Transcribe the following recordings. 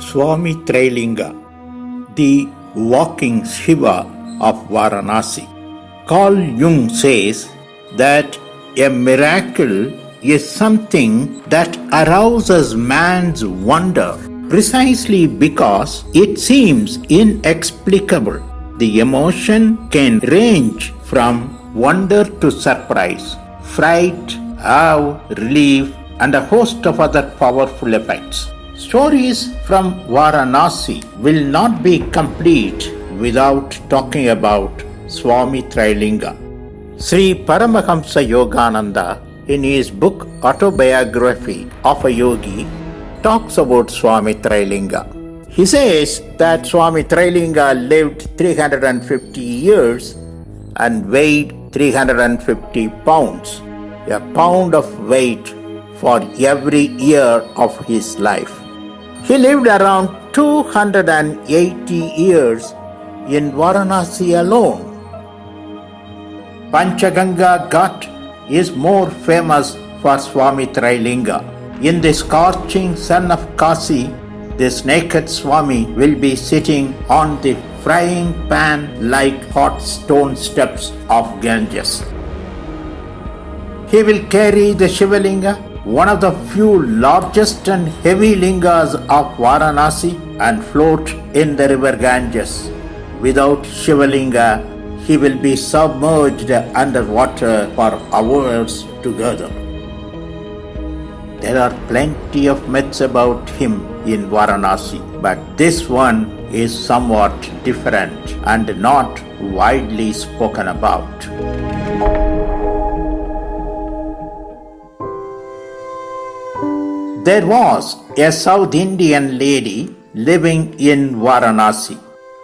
Swami Trailinga, the walking Shiva of Varanasi. Carl Jung says that a miracle is something that arouses man's wonder precisely because it seems inexplicable. The emotion can range from wonder to surprise, fright, awe, relief, and a host of other powerful effects. Stories from Varanasi will not be complete without talking about Swami Trailinga. Sri Paramahamsa Yogananda, in his book Autobiography of a Yogi, talks about Swami Trailinga. He says that Swami Trailinga lived 350 years and weighed 350 pounds, a pound of weight for every year of his life. He lived around 280 years in Varanasi alone. Panchaganga Ghat is more famous for Swami Trailinga. In the scorching sun of Kasi, this naked Swami will be sitting on the frying pan like hot stone steps of Ganges. He will carry the Shivalinga, one of the few largest and heavy lingas of Varanasi, and float in the river Ganges. Without Shivalinga, he will be submerged underwater for hours together. There are plenty of myths about him in Varanasi, but this one is somewhat different and not widely spoken about. There was a South Indian lady living in Varanasi.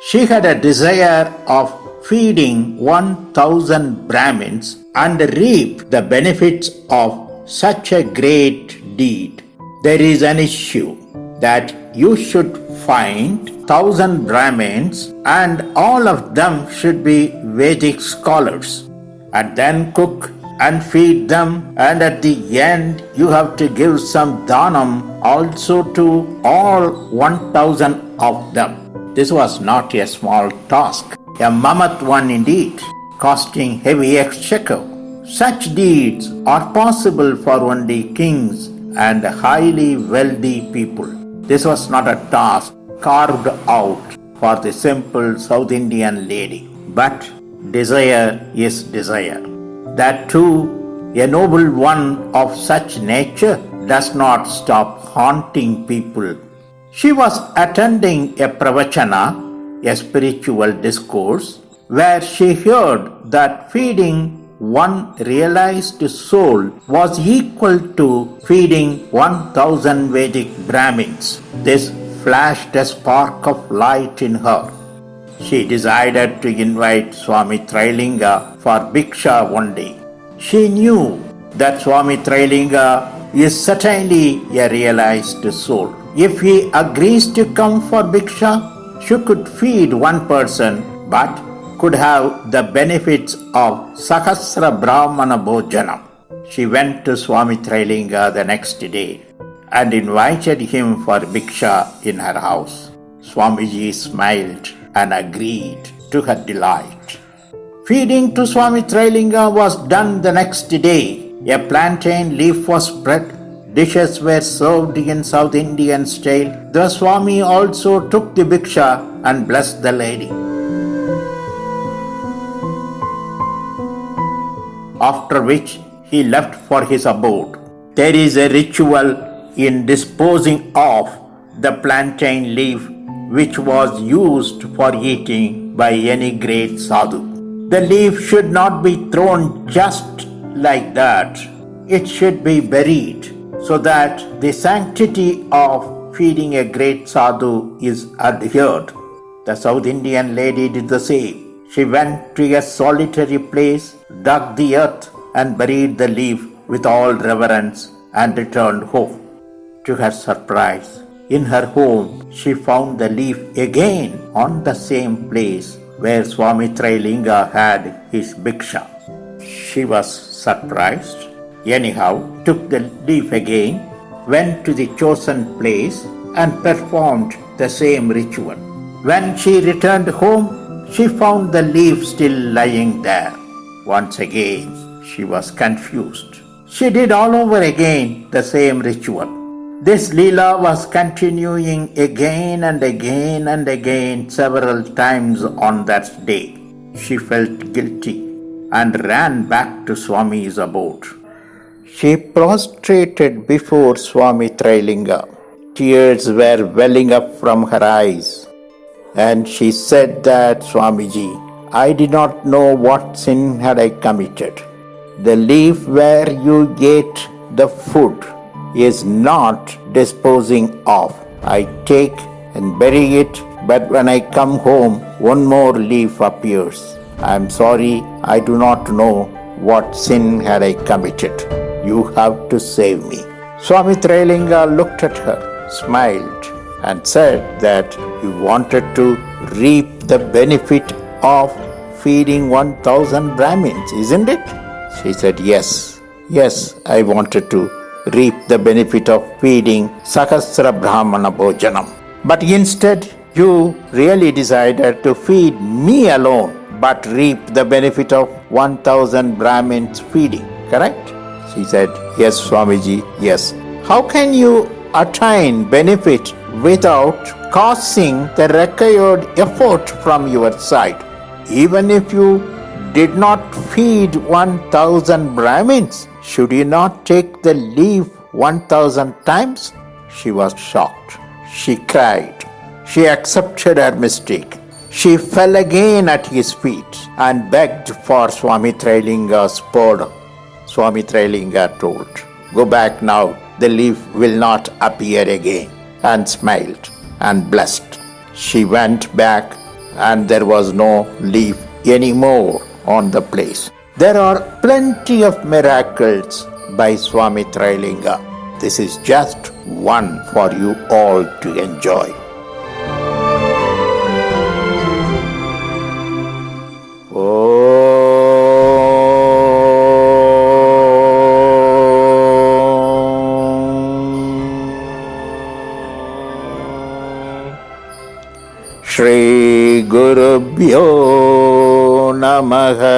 She had a desire of feeding 1,000 Brahmins and reap the benefits of such a great deed. There is an issue that you should find 1,000 Brahmins and all of them should be Vedic scholars, and then cook and feed them, and at the end you have to give some dhanam also to all 1,000 of them. This was not a small task, a mammoth one indeed, costing heavy exchequer. Such deeds are possible for only kings and highly wealthy people. This was not a task carved out for the simple South Indian lady. But desire is desire. That too, a noble one of such nature does not stop haunting people. She was attending a pravachana, a spiritual discourse, where she heard that feeding one realized soul was equal to feeding 1,000 Vedic Brahmins. This flashed a spark of light in her. She decided to invite Swami Trailinga for Bhiksha one day. She knew that Swami Trailinga is certainly a realized soul. If he agrees to come for Bhiksha, she could feed one person but could have the benefits of Sahasra Brahmana Bhojanam. She went to Swami Trailinga the next day and invited him for Bhiksha in her house. Swamiji smiled and agreed to her delight. Feeding to Swami Trailinga was done the next day. A plantain leaf was spread. Dishes were served in South Indian style. The Swami also took the Bhiksha and blessed the lady. After which he left for his abode. There is a ritual in disposing of the plantain leaf which was used for eating by any great sadhu. The leaf should not be thrown just like that. It should be buried so that the sanctity of feeding a great sadhu is adhered. The South Indian lady did the same. She went to a solitary place, dug the earth, and buried the leaf with all reverence and returned home. To her surprise, in her home, she found the leaf again on the same place where Swami Trailinga had his Bhiksha. She was surprised, anyhow took the leaf again, went to the chosen place and performed the same ritual. When she returned home, she found the leaf still lying there. Once again, she was confused. She did all over again the same ritual. This Leela was continuing again and again and again several times on that day. She felt guilty and ran back to Swami's abode. She prostrated before Swami Trilinga. Tears were welling up from her eyes, and she said that, Swamiji, I did not know what sin had I committed. The leaf where you ate the food is not disposing of. I take and bury it, but when I come home, one more leaf appears. I am sorry, I do not know what sin had I committed. You have to save me. Swami Trilinga looked at her, smiled, and said that you wanted to reap the benefit of feeding 1,000 Brahmins, isn't it? She said, yes, I wanted to reap the benefit of feeding Sahasra Brahmana Bhojanam. But instead, you really decided to feed me alone, but reap the benefit of 1,000 Brahmins feeding, correct? She said, yes, Swamiji, yes. How can you attain benefit without causing the required effort from your side? Even if you did not feed 1,000 Brahmins, should you not take the leaf 1,000 times? She was shocked. She cried. She accepted her mistake. She fell again at his feet and begged for Swami Trilinga's pardon. Swami Trilinga told, go back now, the leaf will not appear again, and smiled and blessed. She went back and there was no leaf anymore on the place. There are plenty of miracles by Swami Trilinga. This is just one for you all to enjoy. Shri Gurubhyo Namaha.